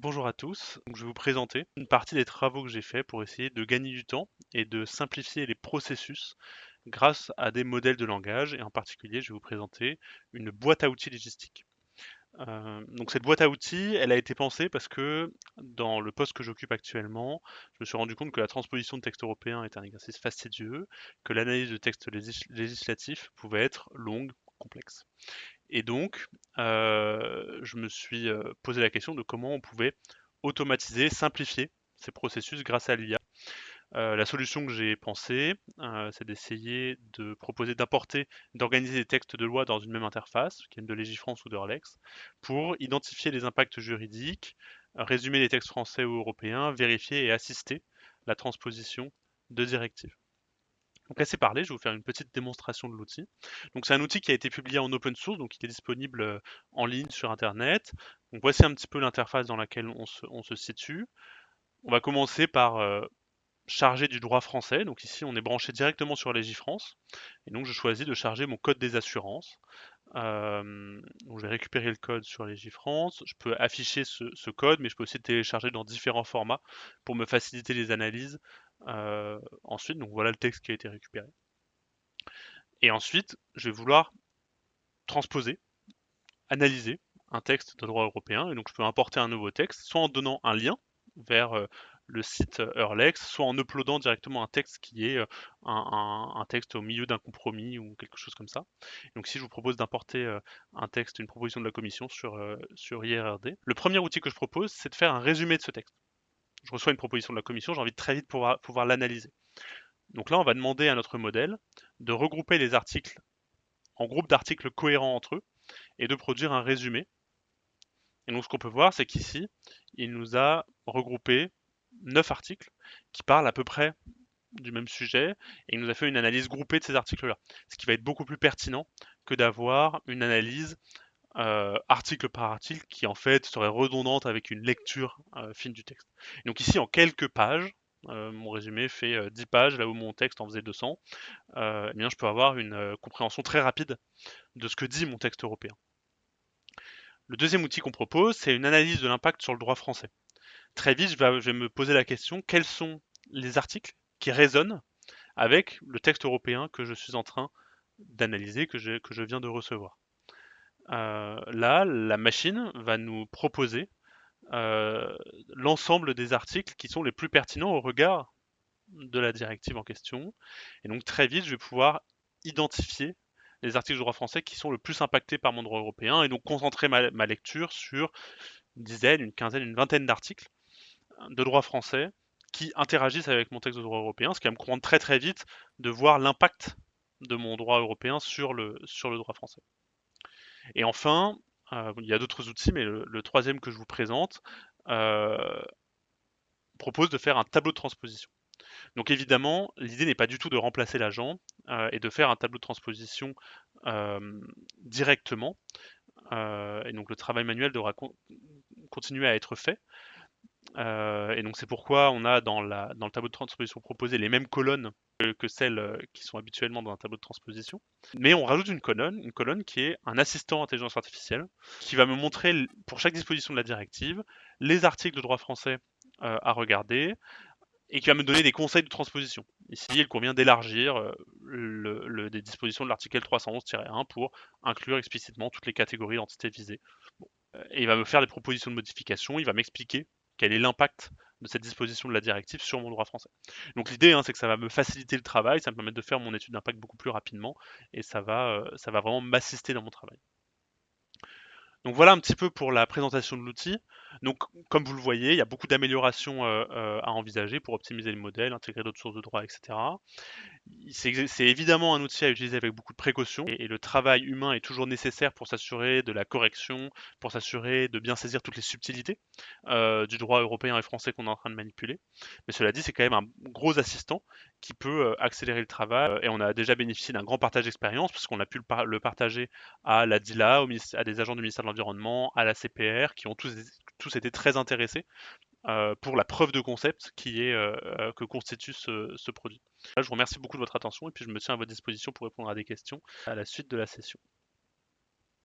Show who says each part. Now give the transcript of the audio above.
Speaker 1: Bonjour à tous, donc je vais vous présenter une partie des travaux que j'ai faits pour essayer de gagner du temps et de simplifier les processus grâce à des modèles de langage et en particulier je vais vous présenter une boîte à outils logistique. Donc cette boîte à outils, elle a été pensée parce que dans le poste que j'occupe actuellement, je me suis rendu compte que la transposition de textes européens est un exercice fastidieux, que l'analyse de textes législatifs pouvait être longue, complexe. Et donc, je me suis posé la question de comment on pouvait automatiser, simplifier ces processus grâce à l'IA. La solution que j'ai pensée, c'est d'essayer de proposer d'importer, d'organiser des textes de loi dans une même interface, qui viennent de Légifrance ou d'Orlex, pour identifier les impacts juridiques, résumer les textes français ou européens, vérifier et assister la transposition de directives. Donc assez parlé, je vais vous faire une petite démonstration de l'outil. Donc c'est un outil qui a été publié en open source, donc il est disponible en ligne sur Internet. Donc voici un petit peu l'interface dans laquelle on se situe. On va commencer par charger du droit français. Donc ici on est branché directement sur Légifrance. Et donc je choisis de charger mon code des assurances. Donc je vais récupérer le code sur Légifrance. Je peux afficher ce code, mais je peux aussi le télécharger dans différents formats pour me faciliter les analyses. Ensuite, donc voilà le texte qui a été récupéré. Et ensuite, je vais vouloir transposer, analyser un texte de droit européen. Et donc, je peux importer un nouveau texte, soit en donnant un lien vers le site Eurlex, soit en uploadant directement un texte qui est un texte au milieu d'un compromis ou quelque chose comme ça. Et donc, si je vous propose d'importer un texte, une proposition de la commission sur IRRD, le premier outil que je propose, c'est de faire un résumé de ce texte. Je reçois une proposition de la commission, j'ai envie de très vite pouvoir l'analyser. Donc là, on va demander à notre modèle de regrouper les articles en groupes d'articles cohérents entre eux et de produire un résumé. Et donc ce qu'on peut voir, c'est qu'ici, il nous a regroupé 9 articles qui parlent à peu près du même sujet et il nous a fait une analyse groupée de ces articles-là. Ce qui va être beaucoup plus pertinent que d'avoir une analyse article par article qui en fait serait redondante avec une lecture fine du texte. Et donc ici, en quelques pages, mon résumé fait 10 pages là où mon texte en faisait 200, eh bien, je peux avoir une compréhension très rapide de ce que dit mon texte européen. Le deuxième outil qu'on propose, c'est une analyse de l'impact sur le droit français. Très vite, je vais me poser la question, quels sont les articles qui résonnent avec le texte européen que je suis en train d'analyser, que je viens de recevoir. Là, la machine va nous proposer l'ensemble des articles qui sont les plus pertinents au regard de la directive en question. Et donc très vite, je vais pouvoir identifier les articles de droit français qui sont le plus impactés par mon droit européen et donc concentrer ma lecture sur une dizaine, une quinzaine, une vingtaine d'articles de droit français qui interagissent avec mon texte de droit européen, ce qui va me comprendre très très vite de voir l'impact de mon droit européen sur le droit français. Et enfin, il y a d'autres outils, mais le troisième que je vous présente euh, propose de faire un tableau de transposition. Donc évidemment, l'idée n'est pas du tout de remplacer l'agent et de faire un tableau de transposition euh, directement. Et donc le travail manuel devra continuer à être fait. Et donc c'est pourquoi on a dans le tableau de transposition proposé les mêmes colonnes que celles qui sont habituellement dans un tableau de transposition. Mais on rajoute une colonne qui est un assistant intelligence artificielle, qui va me montrer pour chaque disposition de la directive les articles de droit français à regarder, et qui va me donner des conseils de transposition. Ici, il convient d'élargir des dispositions de l'article 311-1 pour inclure explicitement toutes les catégories d'entités visées. Bon. Et il va me faire des propositions de modification, il va m'expliquer quel est l'impact de cette disposition de la directive sur mon droit français. Donc l'idée, c'est que ça va me faciliter le travail, ça va me permettre de faire mon étude d'impact beaucoup plus rapidement, et ça va vraiment m'assister dans mon travail. Donc voilà un petit peu pour la présentation de l'outil. Donc comme vous le voyez, il y a beaucoup d'améliorations à envisager pour optimiser le modèle, intégrer d'autres sources de droit, etc. C'est évidemment un outil à utiliser avec beaucoup de précautions et le travail humain est toujours nécessaire pour s'assurer de la correction, pour s'assurer de bien saisir toutes les subtilités du droit européen et français qu'on est en train de manipuler. Mais cela dit, c'est quand même un gros assistant qui peut accélérer le travail et on a déjà bénéficié d'un grand partage d'expérience puisqu'on a pu le partager à la DILA, à des agents du ministère de l'Environnement, à la CPR qui ont tous été très intéressés pour la preuve de concept que constitue ce produit. Là, je vous remercie beaucoup de votre attention et puis je me tiens à votre disposition pour répondre à des questions à la suite de la session.